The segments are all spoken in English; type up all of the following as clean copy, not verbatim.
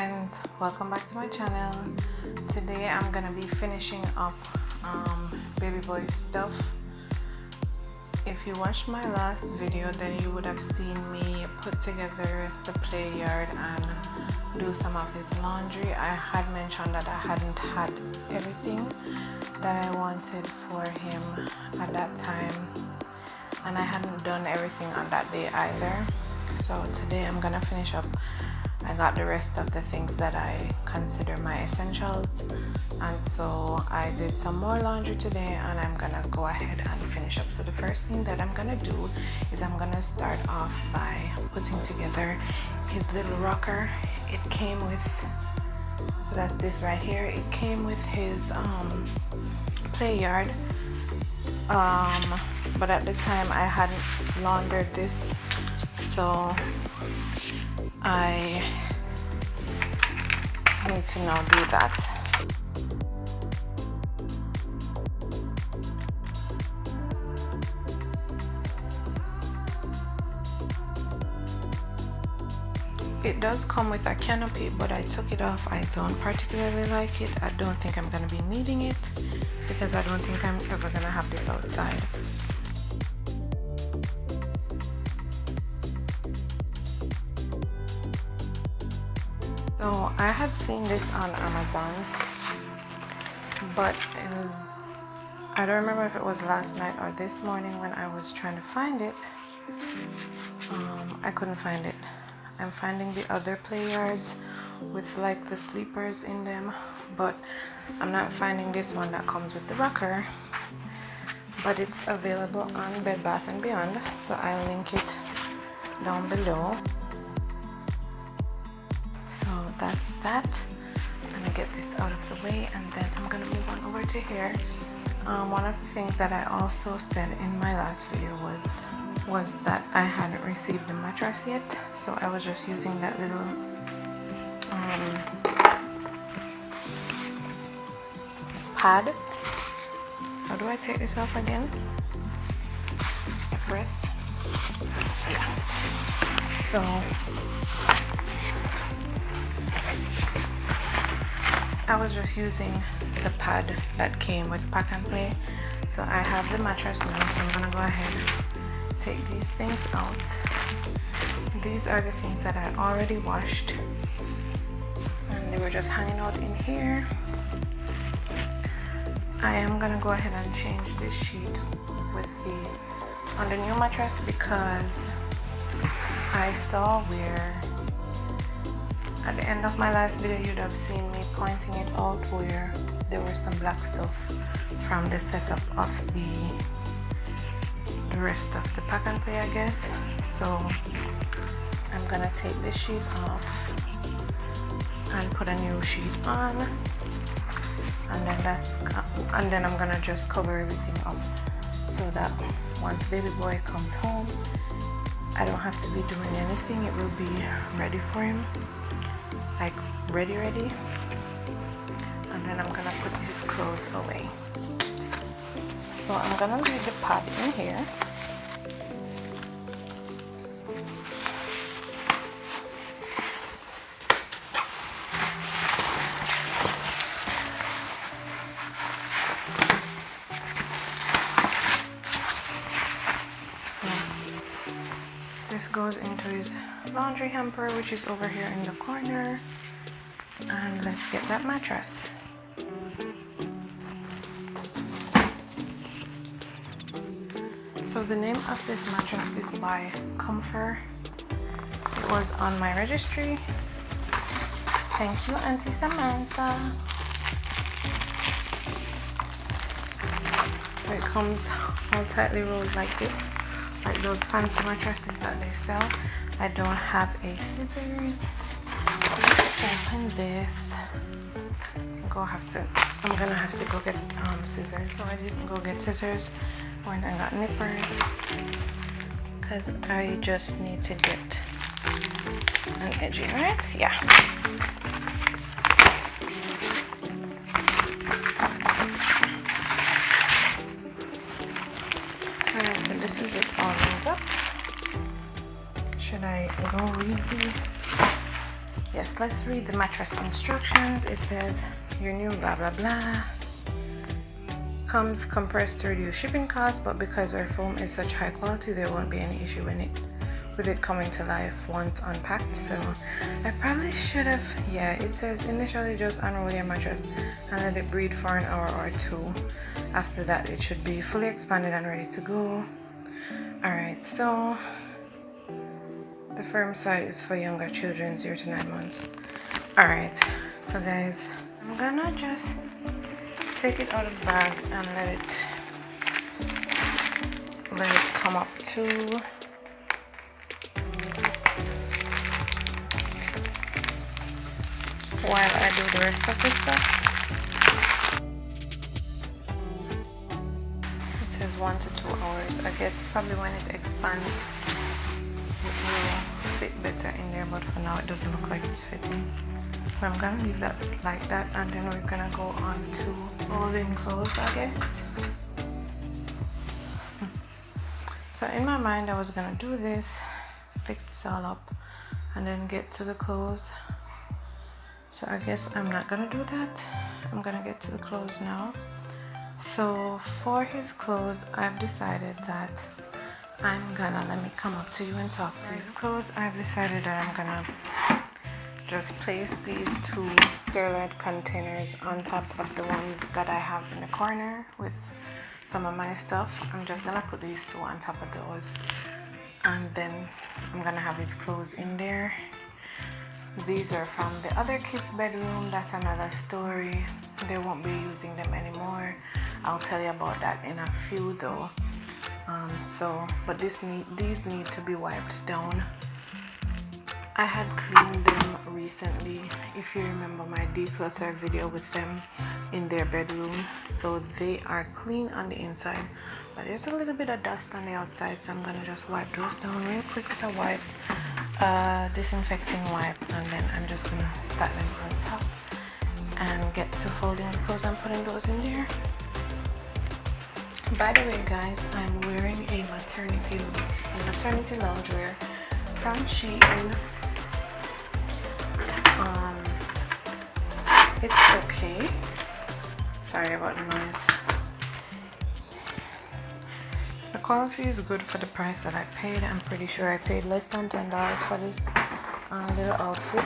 friends, welcome back to my channel. Today I'm gonna be finishing up baby boy stuff. If you watched my last video, then you would have seen me put together the play yard and do some of his laundry. I had mentioned that I hadn't had everything that I wanted for him at that time, and I hadn't done everything on that day either. So today I'm gonna finish up. I got the rest of the things that I consider my essentials, and so I did some more laundry today, and I'm gonna go ahead and finish up. So the first thing that I'm gonna do is I'm gonna start off by putting together his little rocker. It came with, so that's this right here, it came with his play yard, but at the time I hadn't laundered this, so I need to now do that. It does come with a canopy, but I took it off. I don't particularly like it. I don't think I'm going to be needing it because I don't think I'm ever going to have this outside. So I had seen this on Amazon, but I don't remember if it was last night or this morning when I was trying to find it. I couldn't find it. I'm finding the other play yards with like the sleepers in them, but I'm not finding this one that comes with the rocker. But it's available on Bed Bath & Beyond, so I'll link it down below. So that's that. I'm gonna get this out of the way, and then I'm gonna move on over to here. One of the things that I also said in my last video was that I hadn't received the mattress yet, so I was just using that little pad. How do I take this off again? Press. Yeah. So I was just using the pad that came with Pack and Play. So I have the mattress now, so I'm gonna go ahead and take these things out. These are the things that I already washed, and they were just hanging out in here. I am gonna go ahead and change this sheet with on the new mattress, because I saw where at the end of my last video you'd have seen me pointing it out where there was some black stuff from the setup of the rest of the Pack and Play, I guess. So I'm gonna take this sheet off and put a new sheet on, and then I'm gonna just cover everything up so that once baby boy comes home, I don't have to be doing anything. It will be ready for him, like ready, and then I'm gonna put his clothes away. So I'm gonna leave the pad in here. This goes into his laundry hamper, which is over here in the corner. And let's get that mattress. So the name of this mattress is by Comfort. It was on my registry. Thank you, Auntie Samantha. So it comes all tightly rolled like this, like those fancy mattresses that they sell. I don't have a scissors. Open this. I'm gonna have to go get scissors. So I didn't go get scissors when I got nippers, because I just need to get an edging, right? Yeah. Alright, so this is it all rolled up. Should I go read the Yes, yes, let's read the mattress instructions. It says your new blah blah blah comes compressed to reduce shipping costs, but because our foam is such high quality, there won't be any issue with it coming to life once unpacked. So I probably should have, yeah, it says initially just unroll your mattress and let it breathe for an hour or two. After that, it should be fully expanded and ready to go. Alright, so the firm side is for younger children, 0 to 9 months. Alright, so guys, I'm gonna just take it out of the bag and let it come up to while I do the rest of this stuff. It says 1 to 2 hours. I guess probably when it expands it will fit better in there, but for now it doesn't look like it's fitting. But I'm gonna leave that like that, and then we're gonna go on to folding clothes, I guess. So in my mind I was gonna do this, fix this all up, and then get to the clothes. So I guess I'm not gonna do that. I'm gonna get to the clothes now. So for his clothes, I've decided that I'm gonna, let me come up to you and talk to his clothes. I've decided that I'm gonna just place these 2 sterlet containers on top of the ones that I have in the corner with some of my stuff. I'm just gonna put these 2 on top of those, and then I'm gonna have his clothes in there. These are from the other kids' bedroom. That's another story. They won't be using them anymore. I'll tell you about that in a few though. But these need to be wiped down. I had cleaned them recently, if you remember my declutter video with them in their bedroom. So they are clean on the inside, but there's a little bit of dust on the outside, so I'm gonna just wipe those down real quick with a wipe, disinfecting wipe, and then I'm just gonna stack them on top and get to folding the clothes and putting those in there. By the way guys, I'm wearing a maternity loungewear from Shein. It's okay. Sorry about the noise. The quality is good for the price that I paid. I'm pretty sure I paid less than $10 for this little outfit.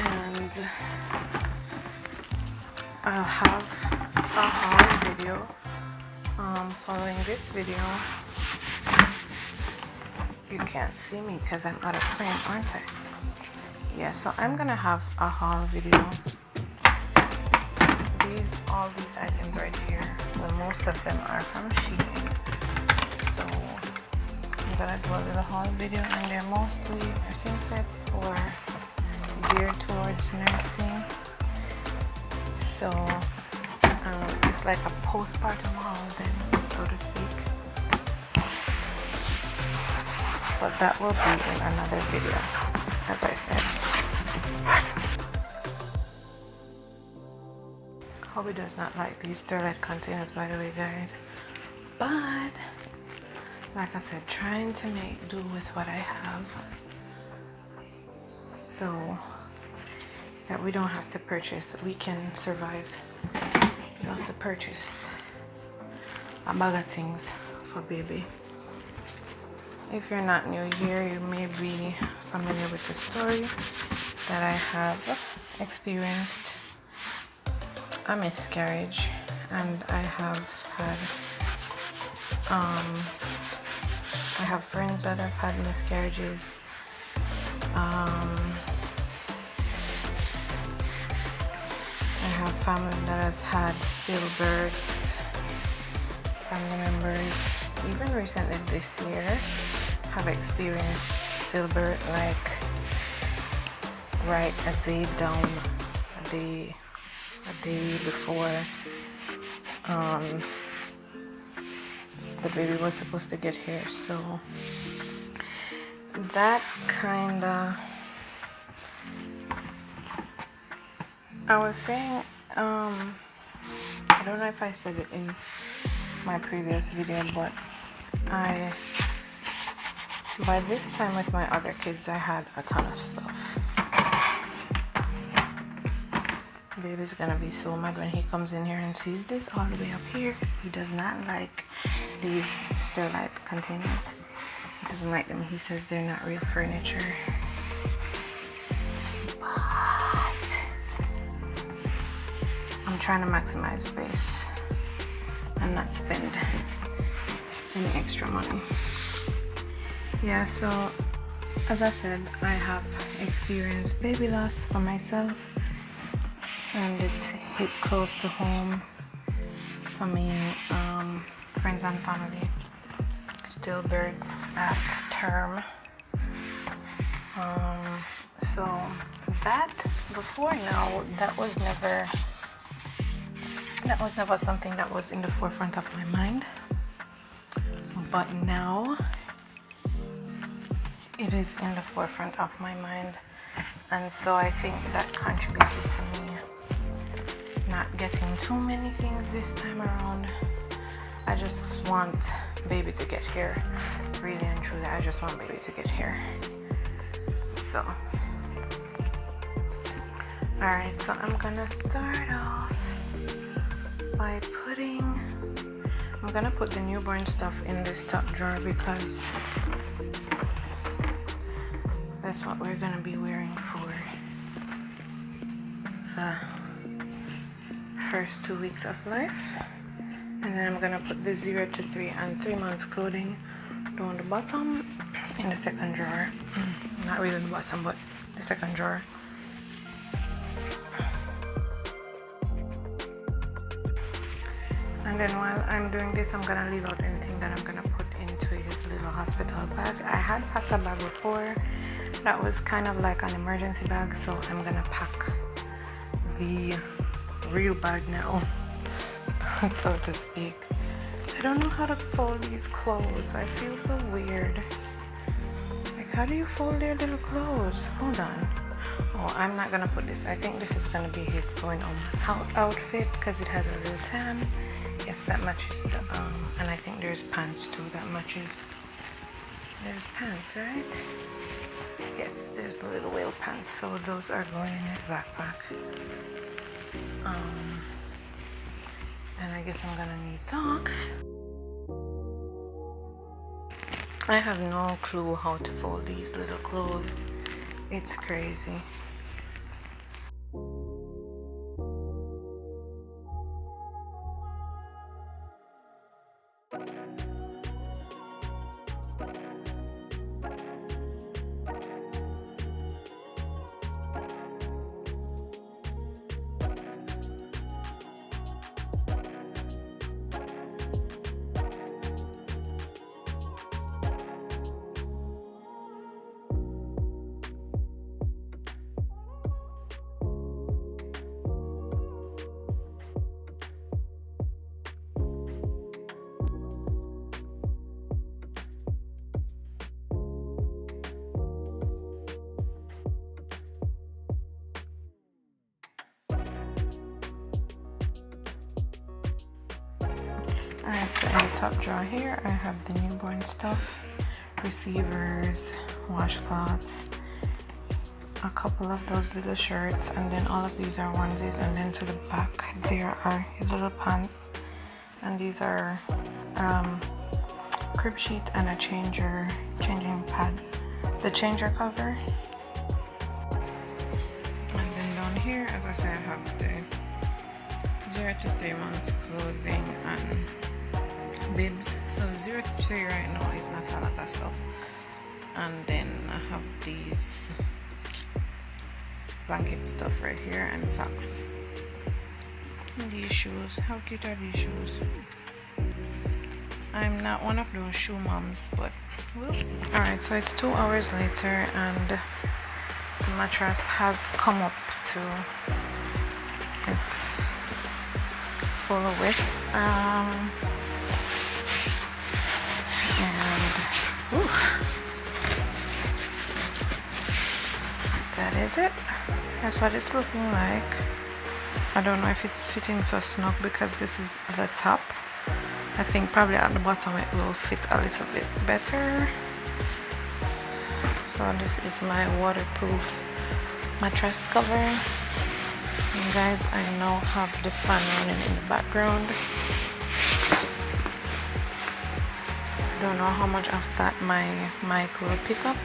And I'll have a haul video following this video. You can't see me because I'm out of frame, aren't I? Yeah, so I'm gonna have a haul video. All these items right here, well, most of them are from Shein. So I'm gonna do a little haul video, and they're mostly nursing sets or geared towards nursing. So it's like a postpartum haul then, so to speak. But that will be in another video, as I said. Hobby does not like these sterlet containers, by the way guys, but like I said, trying to make do with what I have so that we don't have to purchase, we can survive. You don't have to purchase a bag of things for baby. If you're not new here, you may be familiar with the story that I have experienced a miscarriage, and I have friends that have had miscarriages. I have family that has had stillbirths, family members, even recently this year, have experienced stillbirth, like right a day down, a day before the baby was supposed to get here. So that kinda, I was saying, I don't know if I said it in my previous video, but by this time with my other kids, I had a ton of stuff. baby's gonna be so mad when he comes in here and sees this all the way up here. He does not like these Sterlite containers. He doesn't like them. He says they're not real furniture. But I'm trying to maximize space and not spend any extra money. Yeah, so as I said, I have experienced baby loss for myself, and it's hit close to home for me. Friends and family, stillbirths at term. So that before now, that was never something that was in the forefront of my mind, but now it is in the forefront of my mind, and so I think that contributed to me not getting too many things this time around. I just want baby to get here, really and truly. I just want baby to get here. So alright, so I'm gonna start off by I'm gonna put the newborn stuff in this top drawer because that's what we're gonna be wearing for the first 2 weeks of life. And then I'm gonna put the 0 to 3 and 3 months clothing down the bottom in the second drawer. Not really the bottom, but the second drawer. And then while I'm doing this, I'm gonna leave out anything that I'm gonna put into his little hospital bag. I had packed a bag before that was kind of like an emergency bag, so I'm gonna pack the real bag now, so to speak. I don't know how to fold these clothes. I feel so weird. Like, how do you fold your little clothes? Hold on. Oh, I'm not gonna put this. I think this is gonna be his going out outfit because it has a little tam. Yes, that matches the and I think there's pants too that matches. There's pants, right? Yes, there's the little whale pants, so those are going in his backpack. And I guess I'm gonna need socks. I have no clue how to fold these little clothes. It's crazy. Alright, so in the top drawer here, I have the newborn stuff, receivers, washcloths, a couple of those little shirts, and then all of these are onesies, and then to the back there are his little pants, and these are crib sheet and a changing pad, the changer cover. And then down here, as I said, I have the 0 to 3 months clothing and bibs. So 0 to 3 right now is not a lot of stuff. And then I have these blanket stuff right here and socks. And these shoes, how cute are these shoes? I'm not one of those shoe moms, but we'll see. Alright, so it's 2 hours later and the mattress has come up to its full width. And that is it. That's what it's looking like. I don't know if it's fitting so snug because this is the top. I think probably at the bottom it will fit a little bit better. So this is my waterproof mattress cover. guys, I now have the fan running in the background. I don't know how much of that my mic will pick up.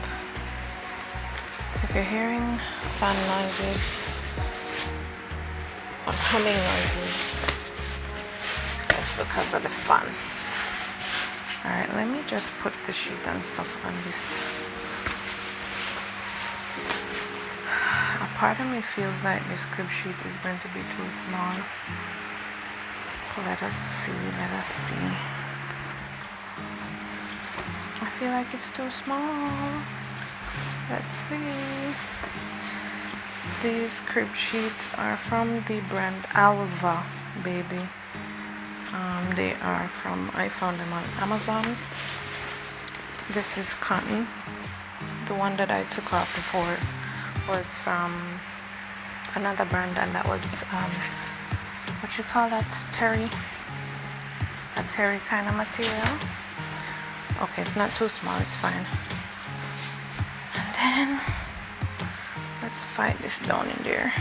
So if you're hearing fan noises or humming noises, that's because of the fan. Alright, let me just put the sheet and stuff on this. A part of me feels like this crib sheet is going to be too small. Let us see. I feel like it's too small. Let's see. These crib sheets are from the brand Alva, baby. They are from, I found them on Amazon. This is cotton. The one that I took off before was from another brand, and that was what you call that, terry, a terry kind of material. Okay, it's not too small, it's fine. And then let's fight this down in there.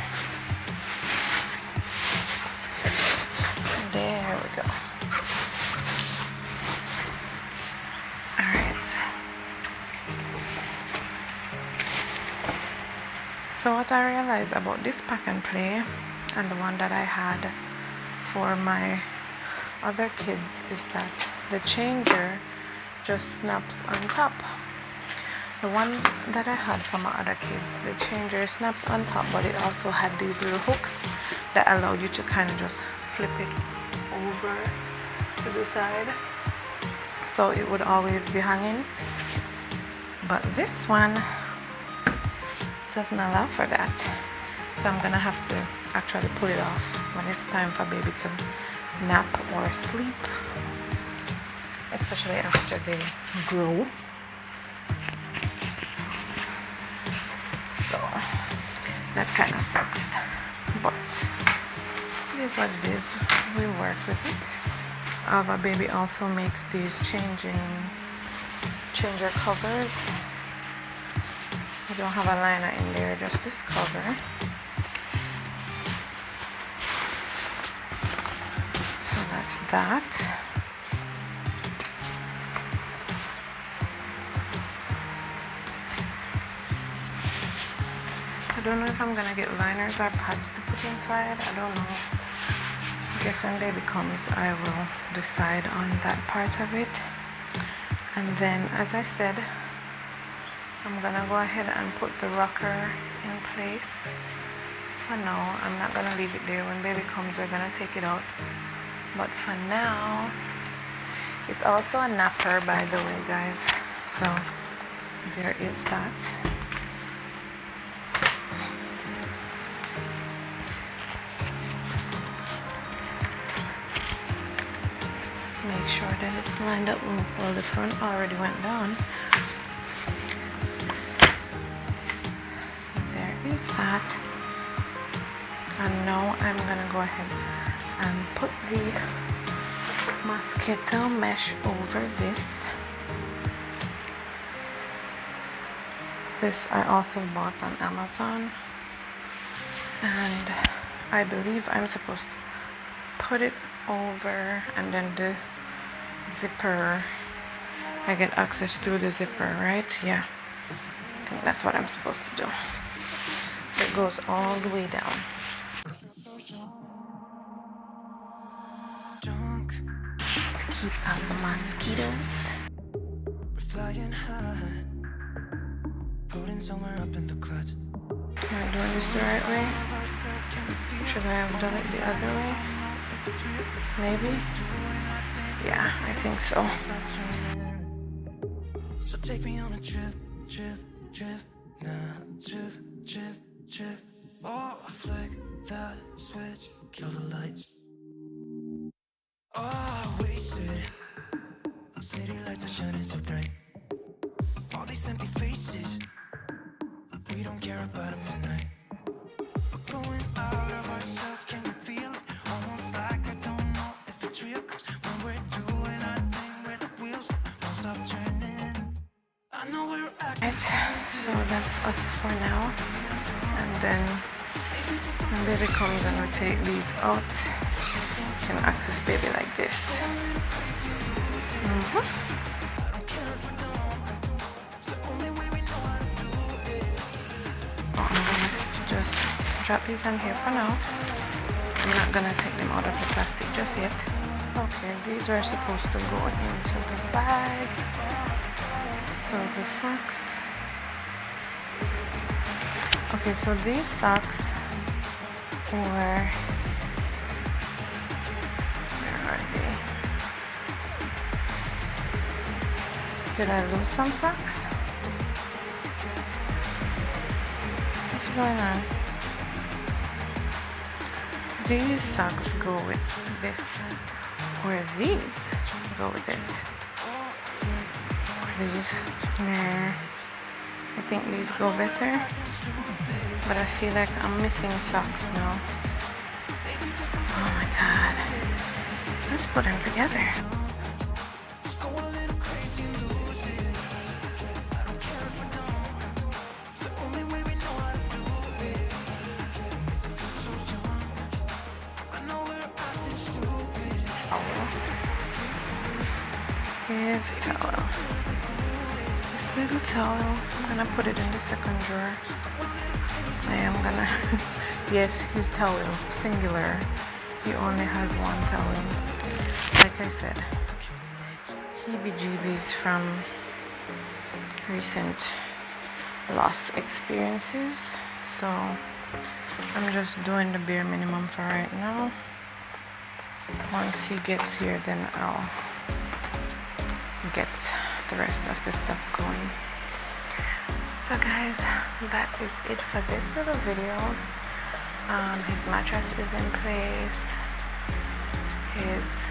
There we go. Alright. So what I realized about this pack and play and the one that I had for my other kids is that the changer just snaps on top. The one that I had for my other kids, the changer snapped on top, but it also had these little hooks that allowed you to kind of just flip it over to the side, so it would always be hanging. But this one doesn't allow for that, so I'm gonna have to actually pull it off when it's time for baby to nap or sleep, especially after they grow. So that kind of sucks, but it is what it is. We'll work with it. Ava baby also makes these changer covers. I don't have a liner in there, just this cover. So that's that. I don't know if I'm gonna get liners or pads to put inside. I don't know. I guess when baby comes, I will decide on that part of it. And then, as I said, I'm gonna go ahead and put the rocker in place. For now, I'm not gonna leave it there. When baby comes, we're gonna take it out. But for now, it's also a napper, by the way, guys. So there is that. Make sure that it's lined up. Well, the front already went down. So there is that. And now I'm gonna go ahead and put the mosquito mesh over this. This I also bought on Amazon, and I believe I'm supposed to put it over, and then the zipper, I get access through the zipper, right? Yeah, I think that's what I'm supposed to do. So it goes all the way down. To keep out the mosquitoes. We're flying high, floating somewhere up in the clouds. Am I doing this the right way? Should I have done it the other way? Maybe? Yeah, I think so. So take me on a trip now, trip. Oh, flick the switch, kill the lights. Oh, wasted. City lights are shining so bright. All these empty faces, we don't care about them tonight. We're going out of ourselves, can you feel it? Almost like I don't know if it's real, 'cause when we're doing our thing, where the wheels won't stop turning. I know we're acting. So that's us for now, and then When baby comes and we take these out, you can access baby like this. I'm gonna just drop these on here for now. I'm not gonna take them out of the plastic just yet. Okay, these are supposed to go into the bag. So the socks. Okay, so these socks were, where are they? Did I lose some socks? What's going on? These socks go with this, or these go with it. These, nah, I think these go better, but I feel like I'm missing socks now. Oh my god, let's put them together. Here's a towel. This little towel, I'm gonna put it in the second drawer. I am gonna, yes, his towel, singular. He only has one towel. Like I said, heebie-jeebies from recent loss experiences. So I'm just doing the bare minimum for right now. Once he gets here, then I'll get the rest of the stuff going. So guys, that is it for this little video. His mattress is in place, his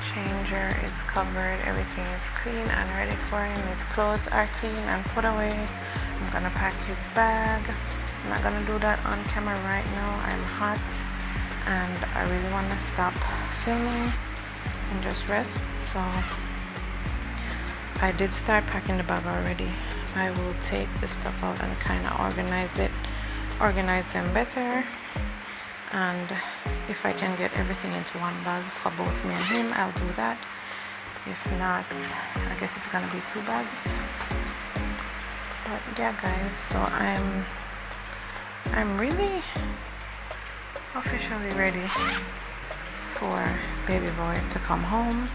changer is covered, everything is clean and ready for him. His clothes are clean and put away. I'm gonna pack his bag. I'm not gonna do that on camera right now. I'm hot and I really want to stop filming and just rest. So I did start packing the bag already. I will take the stuff out and kind of organize them better, and if I can get everything into one bag for both me and him, I'll do that. If not, I guess it's gonna be 2 bags. But yeah guys, so I'm really officially ready for baby boy to come home.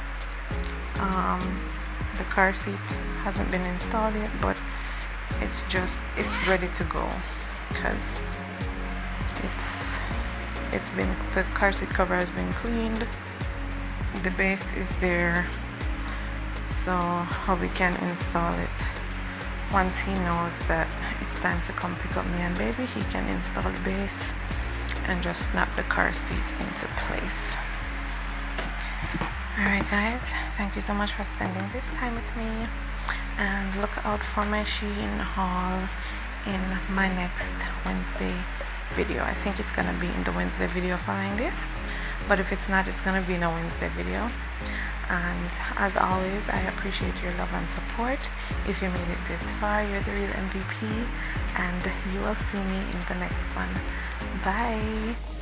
The car seat hasn't been installed yet, but it's ready to go because the car seat cover has been cleaned, the base is there, so hubby can install it. Once he knows that it's time to come pick up me and baby, he can install the base and just snap the car seat into place. Alright guys, thank you so much for spending this time with me, and look out for my Shein haul in my next Wednesday video. I think it's gonna be in the Wednesday video following this, but if it's not, it's gonna be in a Wednesday video. And as always, I appreciate your love and support. If you made it this far, you're the real MVP, and you will see me in the next one. Bye.